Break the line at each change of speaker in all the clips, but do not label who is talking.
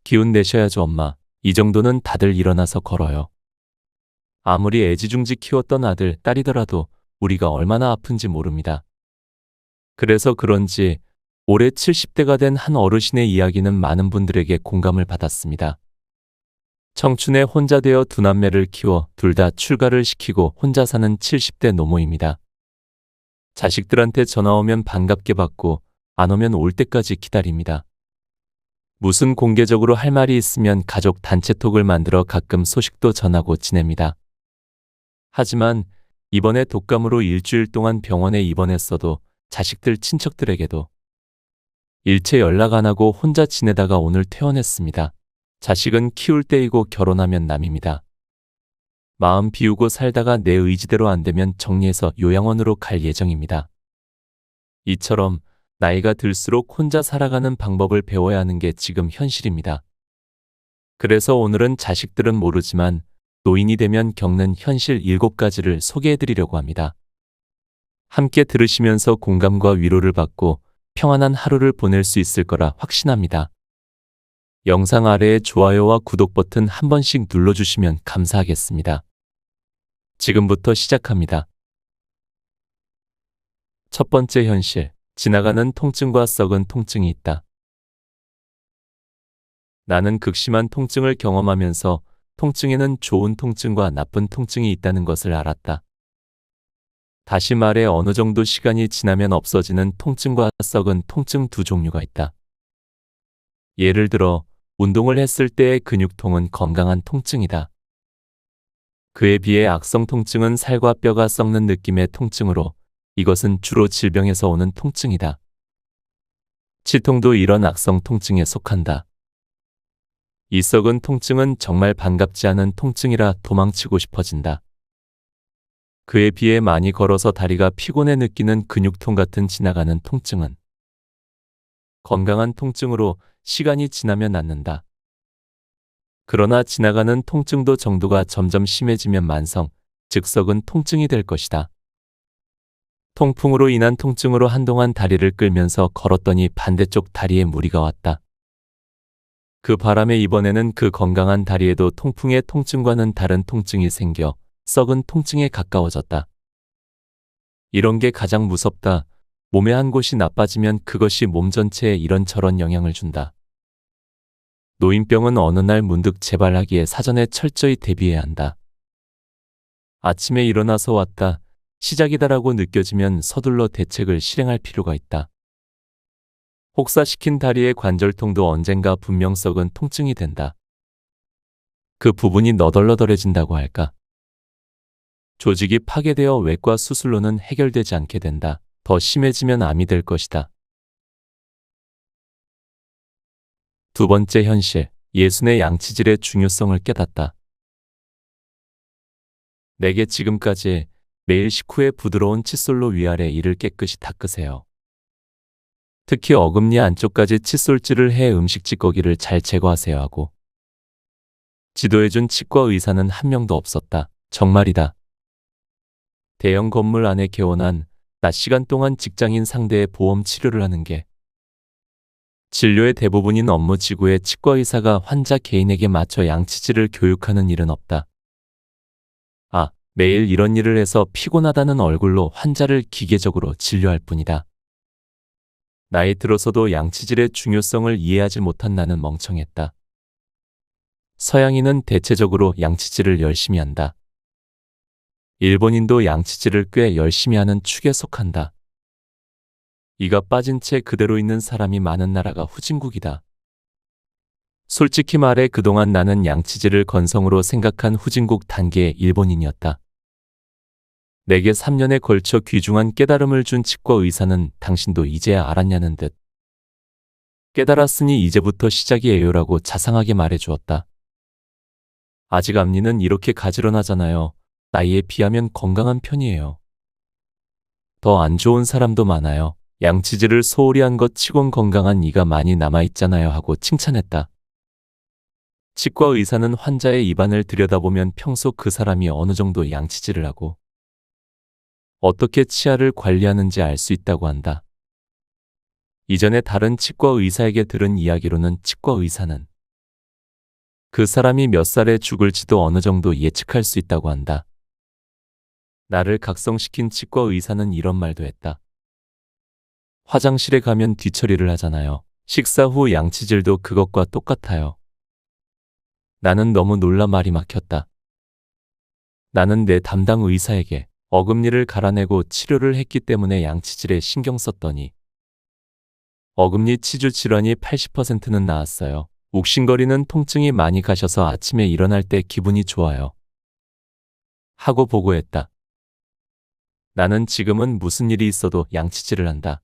기운 내셔야죠, 엄마. 이 정도는 다들 일어나서 걸어요. 아무리 애지중지 키웠던 아들, 딸이더라도 우리가 얼마나 아픈지 모릅니다. 그래서 그런지 올해 70대가 된 한 어르신의 이야기는 많은 분들에게 공감을 받았습니다. 청춘에 혼자 되어 두 남매를 키워 둘 다 출가를 시키고 혼자 사는 70대 노모입니다. 자식들한테 전화 오면 반갑게 받고 안 오면 올 때까지 기다립니다. 무슨 공개적으로 할 말이 있으면 가족 단체톡을 만들어 가끔 소식도 전하고 지냅니다. 하지만 이번에 독감으로 일주일 동안 병원에 입원했어도 자식들 친척들에게도 일체 연락 안 하고 혼자 지내다가 오늘 퇴원했습니다. 자식은 키울 때이고 결혼하면 남입니다. 마음 비우고 살다가 내 의지대로 안 되면 정리해서 요양원으로 갈 예정입니다. 이처럼 나이가 들수록 혼자 살아가는 방법을 배워야 하는 게 지금 현실입니다. 그래서 오늘은 자식들은 모르지만 노인이 되면 겪는 현실 7가지를 소개해드리려고 합니다. 함께 들으시면서 공감과 위로를 받고 평안한 하루를 보낼 수 있을 거라 확신합니다. 영상 아래에 좋아요와 구독 버튼 한 번씩 눌러주시면 감사하겠습니다. 지금부터 시작합니다. 첫 번째 현실, 지나가는 통증과 썩은 통증이 있다. 나는 극심한 통증을 경험하면서 통증에는 좋은 통증과 나쁜 통증이 있다는 것을 알았다. 다시 말해 어느 정도 시간이 지나면 없어지는 통증과 썩은 통증 두 종류가 있다. 예를 들어 운동을 했을 때의 근육통은 건강한 통증이다. 그에 비해 악성 통증은 살과 뼈가 썩는 느낌의 통증으로 이것은 주로 질병에서 오는 통증이다. 치통도 이런 악성 통증에 속한다. 이 썩은 통증은 정말 반갑지 않은 통증이라 도망치고 싶어진다. 그에 비해 많이 걸어서 다리가 피곤해 느끼는 근육통 같은 지나가는 통증은 건강한 통증으로 시간이 지나면 낫는다. 그러나 지나가는 통증도 정도가 점점 심해지면 만성, 즉 썩은 통증이 될 것이다. 통풍으로 인한 통증으로 한동안 다리를 끌면서 걸었더니 반대쪽 다리에 무리가 왔다. 그 바람에 이번에는 그 건강한 다리에도 통풍의 통증과는 다른 통증이 생겨 썩은 통증에 가까워졌다. 이런 게 가장 무섭다. 몸의 한 곳이 나빠지면 그것이 몸 전체에 이런저런 영향을 준다. 노인병은 어느 날 문득 재발하기에 사전에 철저히 대비해야 한다. 아침에 일어나서 왔다. 시작이다라고 느껴지면 서둘러 대책을 실행할 필요가 있다. 혹사시킨 다리의 관절통도 언젠가 분명 썩은 통증이 된다. 그 부분이 너덜너덜해진다고 할까? 조직이 파괴되어 외과 수술로는 해결되지 않게 된다. 더 심해지면 암이 될 것이다. 두 번째 현실, 예순의 양치질의 중요성을 깨닫다. 내게 지금까지 매일 식후에 부드러운 칫솔로 위아래 이를 깨끗이 닦으세요. 특히 어금니 안쪽까지 칫솔질을 해 음식 찌꺼기를 잘 제거하세요 하고 지도해준 치과 의사는 한 명도 없었다. 정말이다. 대형 건물 안에 개원한 낮 시간 동안 직장인 상대의 보험 치료를 하는 게 진료의 대부분인 업무 지구에 치과 의사가 환자 개인에게 맞춰 양치질을 교육하는 일은 없다. 매일 이런 일을 해서 피곤하다는 얼굴로 환자를 기계적으로 진료할 뿐이다. 나이 들어서도 양치질의 중요성을 이해하지 못한 나는 멍청했다. 서양인은 대체적으로 양치질을 열심히 한다. 일본인도 양치질을 꽤 열심히 하는 축에 속한다. 이가 빠진 채 그대로 있는 사람이 많은 나라가 후진국이다. 솔직히 말해 그동안 나는 양치질을 건성으로 생각한 후진국 단계의 일본인이었다. 내게 3년에 걸쳐 귀중한 깨달음을 준 치과 의사는 당신도 이제야 알았냐는 듯 깨달았으니 이제부터 시작이에요라고 자상하게 말해주었다. 아직 앞니는 이렇게 가지런하잖아요. 나이에 비하면 건강한 편이에요. 더 안 좋은 사람도 많아요. 양치질을 소홀히 한 것 치곤 건강한 이가 많이 남아있잖아요 하고 칭찬했다. 치과 의사는 환자의 입안을 들여다보면 평소 그 사람이 어느 정도 양치질을 하고 어떻게 치아를 관리하는지 알 수 있다고 한다. 이전에 다른 치과 의사에게 들은 이야기로는 치과 의사는 그 사람이 몇 살에 죽을지도 어느 정도 예측할 수 있다고 한다. 나를 각성시킨 치과 의사는 이런 말도 했다. 화장실에 가면 뒤처리를 하잖아요. 식사 후 양치질도 그것과 똑같아요. 나는 너무 놀라 말이 막혔다. 나는 내 담당 의사에게 어금니를 갈아내고 치료를 했기 때문에 양치질에 신경 썼더니 어금니 치주 질환이 80%는 나았어요. 욱신거리는 통증이 많이 가셔서 아침에 일어날 때 기분이 좋아요. 하고 보고했다. 나는 지금은 무슨 일이 있어도 양치질을 한다.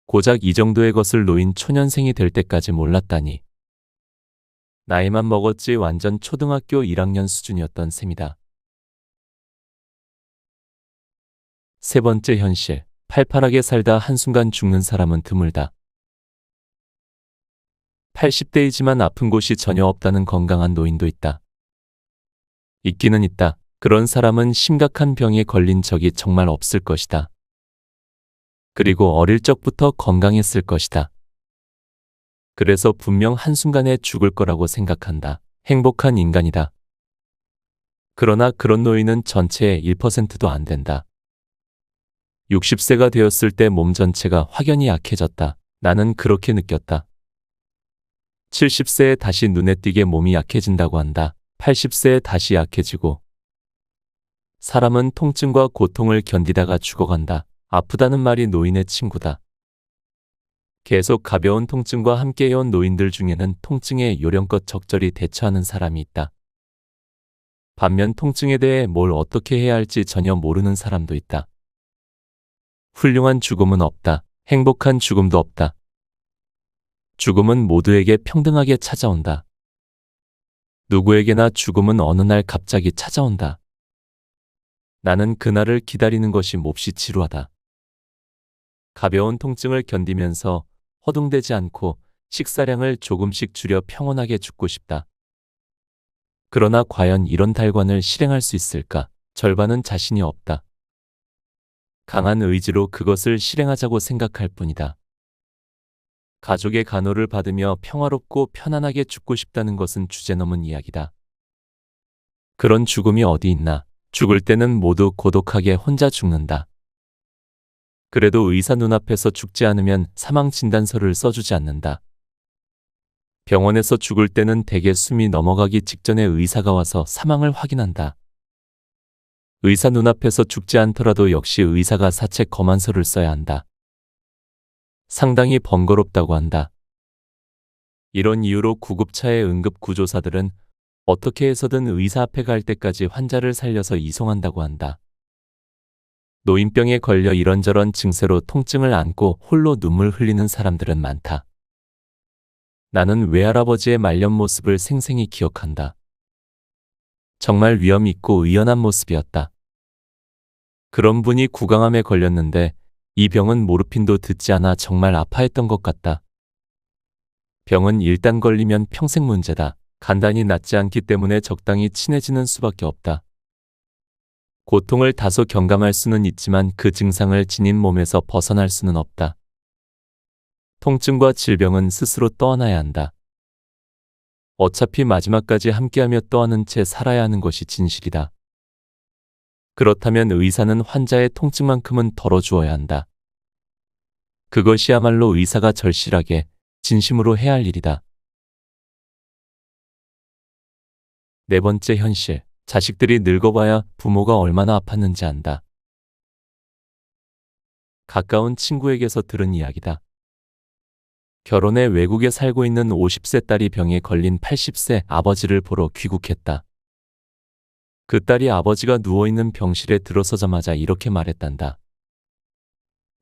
고작 이 정도의 것을 놓인 초년생이 될 때까지 몰랐다니. 나이만 먹었지 완전 초등학교 1학년 수준이었던 셈이다. 세 번째 현실. 팔팔하게 살다 한순간 죽는 사람은 드물다. 80대이지만 아픈 곳이 전혀 없다는 건강한 노인도 있다. 있기는 있다. 그런 사람은 심각한 병에 걸린 적이 정말 없을 것이다. 그리고 어릴 적부터 건강했을 것이다. 그래서 분명 한순간에 죽을 거라고 생각한다. 행복한 인간이다. 그러나 그런 노인은 전체의 1%도 안 된다. 60세가 되었을 때 몸 전체가 확연히 약해졌다. 나는 그렇게 느꼈다. 70세에 다시 눈에 띄게 몸이 약해진다고 한다. 80세에 다시 약해지고. 사람은 통증과 고통을 견디다가 죽어간다. 아프다는 말이 노인의 친구다. 계속 가벼운 통증과 함께해온 노인들 중에는 통증에 요령껏 적절히 대처하는 사람이 있다. 반면 통증에 대해 뭘 어떻게 해야 할지 전혀 모르는 사람도 있다. 훌륭한 죽음은 없다. 행복한 죽음도 없다. 죽음은 모두에게 평등하게 찾아온다. 누구에게나 죽음은 어느 날 갑자기 찾아온다. 나는 그날을 기다리는 것이 몹시 지루하다. 가벼운 통증을 견디면서 허둥대지 않고 식사량을 조금씩 줄여 평온하게 죽고 싶다. 그러나 과연 이런 달관을 실행할 수 있을까? 절반은 자신이 없다. 강한 의지로 그것을 실행하자고 생각할 뿐이다. 가족의 간호를 받으며 평화롭고 편안하게 죽고 싶다는 것은 주제넘은 이야기다. 그런 죽음이 어디 있나? 죽을 때는 모두 고독하게 혼자 죽는다. 그래도 의사 눈앞에서 죽지 않으면 사망 진단서를 써주지 않는다. 병원에서 죽을 때는 대개 숨이 넘어가기 직전에 의사가 와서 사망을 확인한다. 의사 눈앞에서 죽지 않더라도 역시 의사가 사체 검안서를 써야 한다. 상당히 번거롭다고 한다. 이런 이유로 구급차의 응급구조사들은 어떻게 해서든 의사 앞에 갈 때까지 환자를 살려서 이송한다고 한다. 노인병에 걸려 이런저런 증세로 통증을 안고 홀로 눈물 흘리는 사람들은 많다. 나는 외할아버지의 말년 모습을 생생히 기억한다. 정말 위험 있고 의연한 모습이었다. 그런 분이 구강암에 걸렸는데 이 병은 모르핀도 듣지 않아 정말 아파했던 것 같다. 병은 일단 걸리면 평생 문제다. 간단히 낫지 않기 때문에 적당히 친해지는 수밖에 없다. 고통을 다소 경감할 수는 있지만 그 증상을 지닌 몸에서 벗어날 수는 없다. 통증과 질병은 스스로 떠안아야 한다. 어차피 마지막까지 함께하며 떠안은 채 살아야 하는 것이 진실이다. 그렇다면 의사는 환자의 통증만큼은 덜어주어야 한다. 그것이야말로 의사가 절실하게 진심으로 해야 할 일이다. 네 번째 현실. 자식들이 늙어봐야 부모가 얼마나 아팠는지 안다. 가까운 친구에게서 들은 이야기다. 결혼해 외국에 살고 있는 50세 딸이 병에 걸린 80세 아버지를 보러 귀국했다. 그 딸이 아버지가 누워있는 병실에 들어서자마자 이렇게 말했단다.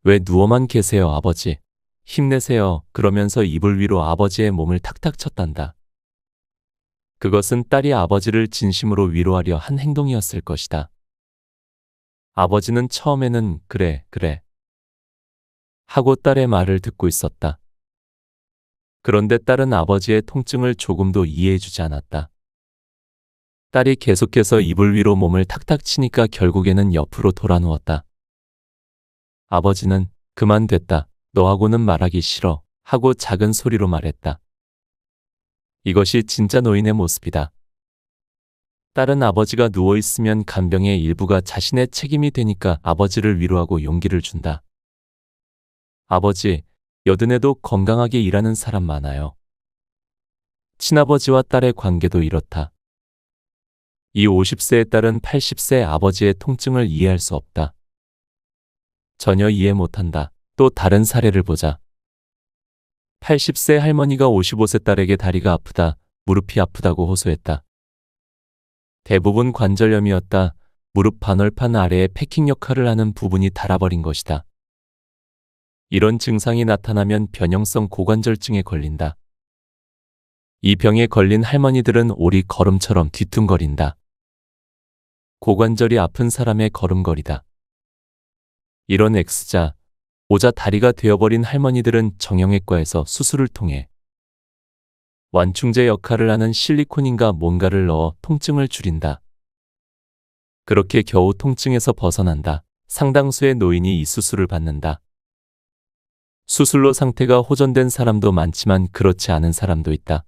왜 누워만 계세요, 아버지? 힘내세요. 그러면서 이불 위로 아버지의 몸을 탁탁 쳤단다. 그것은 딸이 아버지를 진심으로 위로하려 한 행동이었을 것이다. 아버지는 처음에는 그래, 그래 하고 딸의 말을 듣고 있었다. 그런데 딸은 아버지의 통증을 조금도 이해해주지 않았다. 딸이 계속해서 이불 위로 몸을 탁탁 치니까 결국에는 옆으로 돌아 누웠다. 아버지는 그만 됐다. 너하고는 말하기 싫어 하고 작은 소리로 말했다. 이것이 진짜 노인의 모습이다. 딸은 아버지가 누워있으면 간병의 일부가 자신의 책임이 되니까 아버지를 위로하고 용기를 준다. 아버지, 여든에도 건강하게 일하는 사람 많아요. 친아버지와 딸의 관계도 이렇다. 이 50세의 딸은 80세 아버지의 통증을 이해할 수 없다. 전혀 이해 못한다. 또 다른 사례를 보자. 80세 할머니가 55세 딸에게 다리가 아프다, 무릎이 아프다고 호소했다. 대부분 관절염이었다. 무릎 반월판 아래에 패킹 역할을 하는 부분이 닳아버린 것이다. 이런 증상이 나타나면 변형성 고관절증에 걸린다. 이 병에 걸린 할머니들은 오리 걸음처럼 뒤뚱거린다. 고관절이 아픈 사람의 걸음걸이다. 이런 X자, O자 다리가 되어버린 할머니들은 정형외과에서 수술을 통해 완충제 역할을 하는 실리콘인가 뭔가를 넣어 통증을 줄인다. 그렇게 겨우 통증에서 벗어난다. 상당수의 노인이 이 수술을 받는다. 수술로 상태가 호전된 사람도 많지만 그렇지 않은 사람도 있다.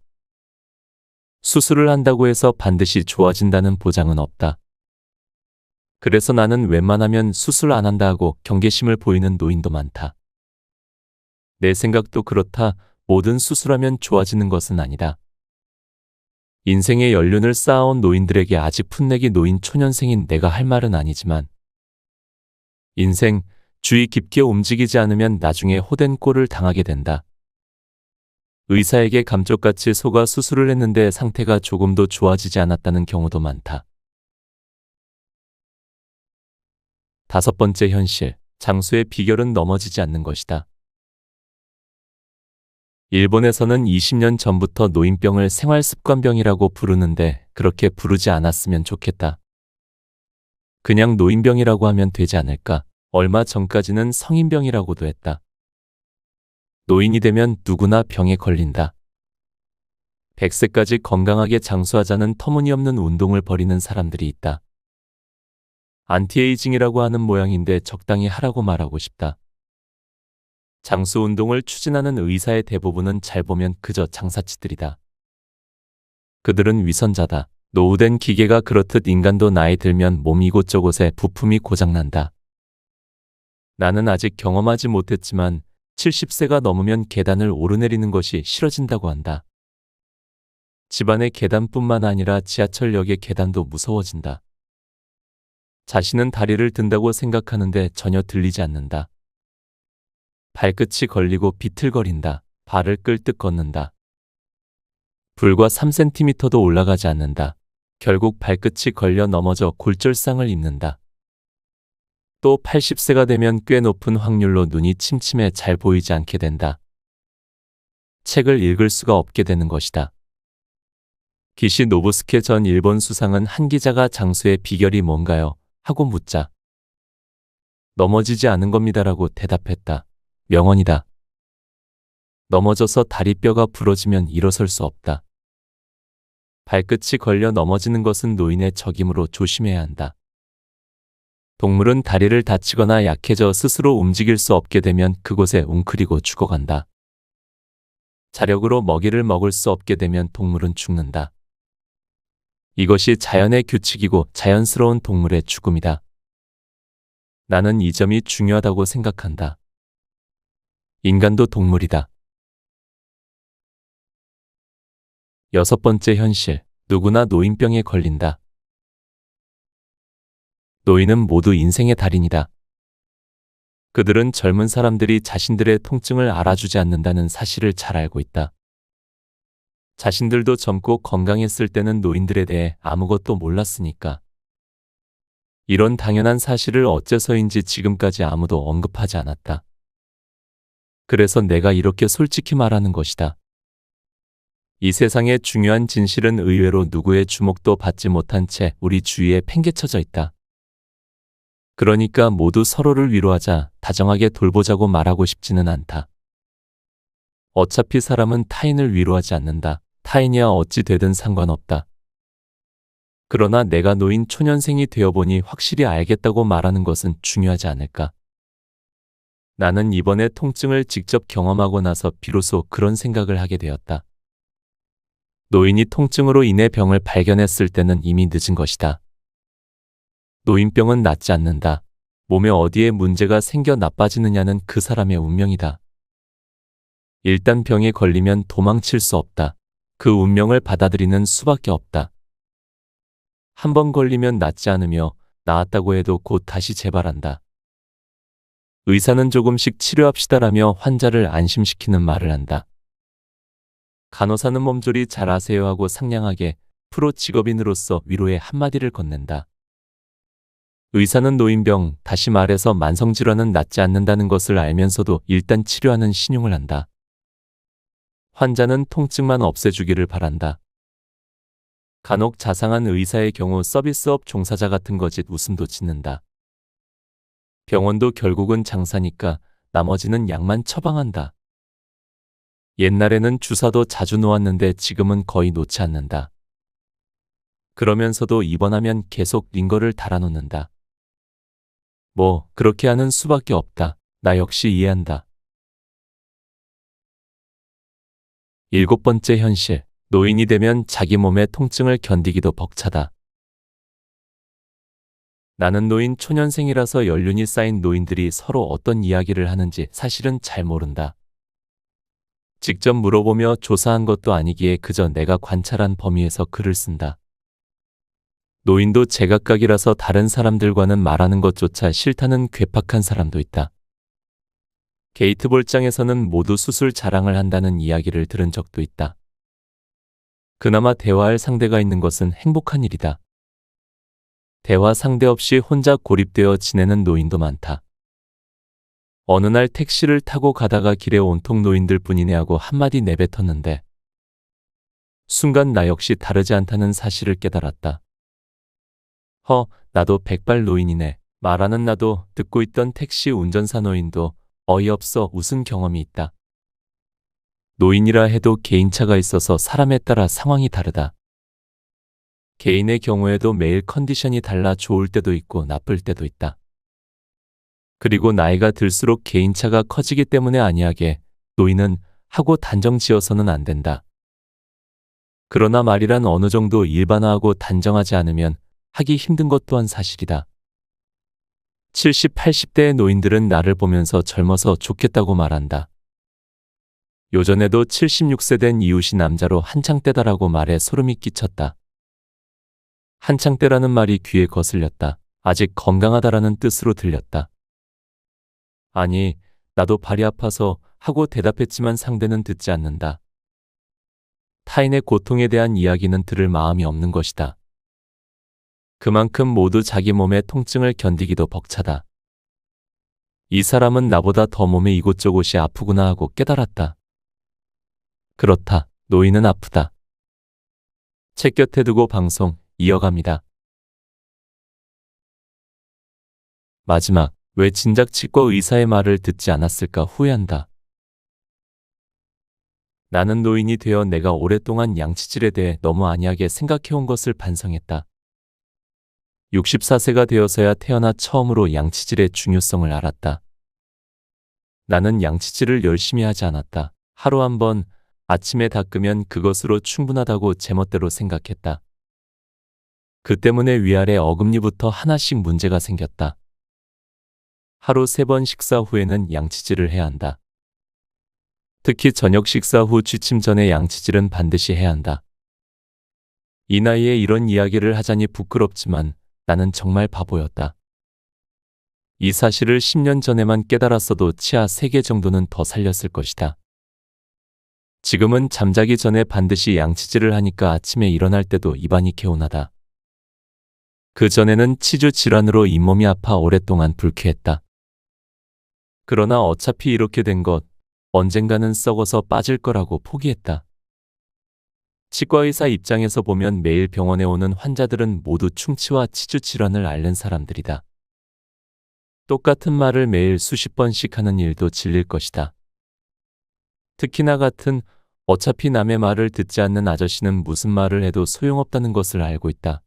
수술을 한다고 해서 반드시 좋아진다는 보장은 없다. 그래서 나는 웬만하면 수술 안 한다 하고 경계심을 보이는 노인도 많다. 내 생각도 그렇다. 모든 수술하면 좋아지는 것은 아니다. 인생의 연륜을 쌓아온 노인들에게 아직 풋내기 노인 초년생인 내가 할 말은 아니지만 인생, 주의 깊게 움직이지 않으면 나중에 호된 꼴을 당하게 된다. 의사에게 감쪽같이 속아 수술을 했는데 상태가 조금도 좋아지지 않았다는 경우도 많다. 5번째 현실, 장수의 비결은 넘어지지 않는 것이다. 일본에서는 20년 전부터 노인병을 생활습관병이라고 부르는데 그렇게 부르지 않았으면 좋겠다. 그냥 노인병이라고 하면 되지 않을까? 얼마 전까지는 성인병이라고도 했다. 노인이 되면 누구나 병에 걸린다. 100세까지 건강하게 장수하자는 터무니없는 운동을 벌이는 사람들이 있다. 안티에이징이라고 하는 모양인데 적당히 하라고 말하고 싶다. 장수 운동을 추진하는 의사의 대부분은 잘 보면 그저 장사치들이다. 그들은 위선자다. 노후된 기계가 그렇듯 인간도 나이 들면 몸 이곳저곳에 부품이 고장난다. 나는 아직 경험하지 못했지만 70세가 넘으면 계단을 오르내리는 것이 싫어진다고 한다. 집안의 계단뿐만 아니라 지하철역의 계단도 무서워진다. 자신은 다리를 든다고 생각하는데 전혀 들리지 않는다. 발끝이 걸리고 비틀거린다. 발을 끌듯 걷는다. 불과 3cm도 올라가지 않는다. 결국 발끝이 걸려 넘어져 골절상을 입는다. 또 80세가 되면 꽤 높은 확률로 눈이 침침해 잘 보이지 않게 된다. 책을 읽을 수가 없게 되는 것이다. 기시 노부스케 전 일본 수상은 한 기자가 장수의 비결이 뭔가요? 하고 묻자 넘어지지 않은 겁니다라고 대답했다. 명언이다. 넘어져서 다리뼈가 부러지면 일어설 수 없다. 발끝이 걸려 넘어지는 것은 노인의 적임으로 조심해야 한다. 동물은 다리를 다치거나 약해져 스스로 움직일 수 없게 되면 그곳에 웅크리고 죽어간다. 자력으로 먹이를 먹을 수 없게 되면 동물은 죽는다. 이것이 자연의 규칙이고 자연스러운 동물의 죽음이다. 나는 이 점이 중요하다고 생각한다. 인간도 동물이다. 6번째 현실, 누구나 노인병에 걸린다. 노인은 모두 인생의 달인이다. 그들은 젊은 사람들이 자신들의 통증을 알아주지 않는다는 사실을 잘 알고 있다. 자신들도 젊고 건강했을 때는 노인들에 대해 아무것도 몰랐으니까. 이런 당연한 사실을 어째서인지 지금까지 아무도 언급하지 않았다. 그래서 내가 이렇게 솔직히 말하는 것이다. 이 세상의 중요한 진실은 의외로 누구의 주목도 받지 못한 채 우리 주위에 팽개쳐져 있다. 그러니까 모두 서로를 위로하자, 다정하게 돌보자고 말하고 싶지는 않다. 어차피 사람은 타인을 위로하지 않는다. 타인이야 어찌 되든 상관없다. 그러나 내가 노인 초년생이 되어보니 확실히 알겠다고 말하는 것은 중요하지 않을까. 나는 이번에 통증을 직접 경험하고 나서 비로소 그런 생각을 하게 되었다. 노인이 통증으로 인해 병을 발견했을 때는 이미 늦은 것이다. 노인병은 낫지 않는다. 몸에 어디에 문제가 생겨 나빠지느냐는 그 사람의 운명이다. 일단 병에 걸리면 도망칠 수 없다. 그 운명을 받아들이는 수밖에 없다. 한 번 걸리면 낫지 않으며 나았다고 해도 곧 다시 재발한다. 의사는 조금씩 치료합시다라며 환자를 안심시키는 말을 한다. 간호사는 몸조리 잘 하세요 하고 상냥하게 프로 직업인으로서 위로의 한마디를 건넨다. 의사는 노인병, 다시 말해서 만성질환은 낫지 않는다는 것을 알면서도 일단 치료하는 신용을 한다. 환자는 통증만 없애주기를 바란다. 간혹 자상한 의사의 경우 서비스업 종사자 같은 거짓 웃음도 짓는다. 병원도 결국은 장사니까 나머지는 약만 처방한다. 옛날에는 주사도 자주 놓았는데 지금은 거의 놓지 않는다. 그러면서도 입원하면 계속 링거를 달아놓는다. 뭐 그렇게 하는 수밖에 없다. 나 역시 이해한다. 7번째 현실. 노인이 되면 자기 몸의 통증을 견디기도 벅차다. 나는 노인 초년생이라서 연륜이 쌓인 노인들이 서로 어떤 이야기를 하는지 사실은 잘 모른다. 직접 물어보며 조사한 것도 아니기에 그저 내가 관찰한 범위에서 글을 쓴다. 노인도 제각각이라서 다른 사람들과는 말하는 것조차 싫다는 괴팍한 사람도 있다. 게이트 볼장에서는 모두 수술 자랑을 한다는 이야기를 들은 적도 있다. 그나마 대화할 상대가 있는 것은 행복한 일이다. 대화 상대 없이 혼자 고립되어 지내는 노인도 많다. 어느 날 택시를 타고 가다가 길에 온통 노인들 뿐이네 하고 한마디 내뱉었는데 순간 나 역시 다르지 않다는 사실을 깨달았다. 나도 백발 노인이네. 말하는 나도 듣고 있던 택시 운전사 노인도 어이없어 웃은 경험이 있다. 노인이라 해도 개인차가 있어서 사람에 따라 상황이 다르다. 개인의 경우에도 매일 컨디션이 달라 좋을 때도 있고 나쁠 때도 있다. 그리고 나이가 들수록 개인차가 커지기 때문에 아니하게 노인은 하고 단정 지어서는 안 된다. 그러나 말이란 어느 정도 일반화하고 단정하지 않으면 하기 힘든 것 또한 사실이다. 70, 80대의 노인들은 나를 보면서 젊어서 좋겠다고 말한다. 요전에도 76세 된 이웃이 남자로 한창 때다라고 말해 소름이 끼쳤다. 한창 때라는 말이 귀에 거슬렸다. 아직 건강하다라는 뜻으로 들렸다. 아니, 나도 발이 아파서 하고 대답했지만 상대는 듣지 않는다. 타인의 고통에 대한 이야기는 들을 마음이 없는 것이다. 그만큼 모두 자기 몸의 통증을 견디기도 벅차다. 이 사람은 나보다 더 몸에 이곳저곳이 아프구나 하고 깨달았다. 그렇다. 노인은 아프다. 책 곁에 두고 방송 이어갑니다. 마지막. 왜 진작 치과 의사의 말을 듣지 않았을까 후회한다. 나는 노인이 되어 내가 오랫동안 양치질에 대해 너무 안이하게 생각해온 것을 반성했다. 64세가 되어서야 태어나 처음으로 양치질의 중요성을 알았다. 나는 양치질을 열심히 하지 않았다. 하루 한 번 아침에 닦으면 그것으로 충분하다고 제멋대로 생각했다. 그 때문에 위아래 어금니부터 하나씩 문제가 생겼다. 하루 3번 식사 후에는 양치질을 해야 한다. 특히 저녁 식사 후 취침 전에 양치질은 반드시 해야 한다. 이 나이에 이런 이야기를 하자니 부끄럽지만 나는 정말 바보였다. 이 사실을 10년 전에만 깨달았어도 치아 3개 정도는 더 살렸을 것이다. 지금은 잠자기 전에 반드시 양치질을 하니까 아침에 일어날 때도 입안이 개운하다. 그 전에는 치주 질환으로 잇몸이 아파 오랫동안 불쾌했다. 그러나 어차피 이렇게 된 것, 언젠가는 썩어서 빠질 거라고 포기했다. 치과의사 입장에서 보면 매일 병원에 오는 환자들은 모두 충치와 치주 질환을 앓는 사람들이다. 똑같은 말을 매일 수십 번씩 하는 일도 질릴 것이다. 특히나 같은 어차피 남의 말을 듣지 않는 아저씨는 무슨 말을 해도 소용없다는 것을 알고 있다.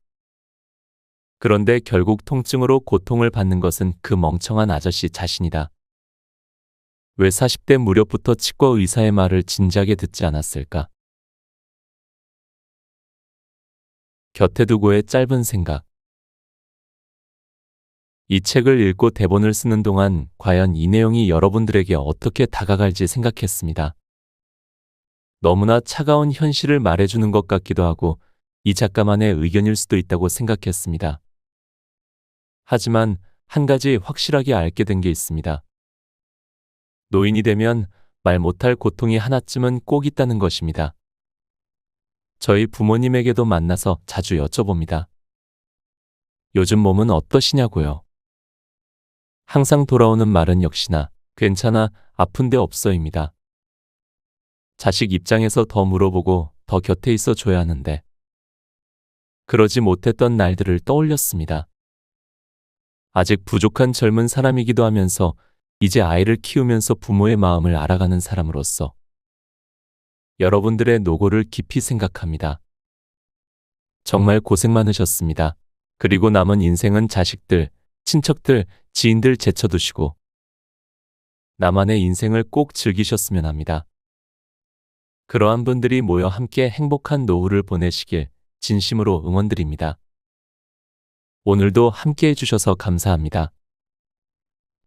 그런데 결국 통증으로 고통을 받는 것은 그 멍청한 아저씨 자신이다. 왜 40대 무렵부터 치과 의사의 말을 진지하게 듣지 않았을까? 곁에 두고의 짧은 생각. 이 책을 읽고 대본을 쓰는 동안 과연 이 내용이 여러분들에게 어떻게 다가갈지 생각했습니다. 너무나 차가운 현실을 말해주는 것 같기도 하고 이 작가만의 의견일 수도 있다고 생각했습니다. 하지만 한 가지 확실하게 알게 된 게 있습니다. 노인이 되면 말 못할 고통이 하나쯤은 꼭 있다는 것입니다. 저희 부모님에게도 만나서 자주 여쭤봅니다. 요즘 몸은 어떠시냐고요? 항상 돌아오는 말은 역시나 괜찮아, 아픈 데 없어입니다. 자식 입장에서 더 물어보고 더 곁에 있어 줘야 하는데 그러지 못했던 날들을 떠올렸습니다. 아직 부족한 젊은 사람이기도 하면서 이제 아이를 키우면서 부모의 마음을 알아가는 사람으로서 여러분들의 노고를 깊이 생각합니다. 정말 고생 많으셨습니다. 그리고 남은 인생은 자식들, 친척들, 지인들 제쳐두시고 나만의 인생을 꼭 즐기셨으면 합니다. 그러한 분들이 모여 함께 행복한 노후를 보내시길 진심으로 응원드립니다. 오늘도 함께 해주셔서 감사합니다.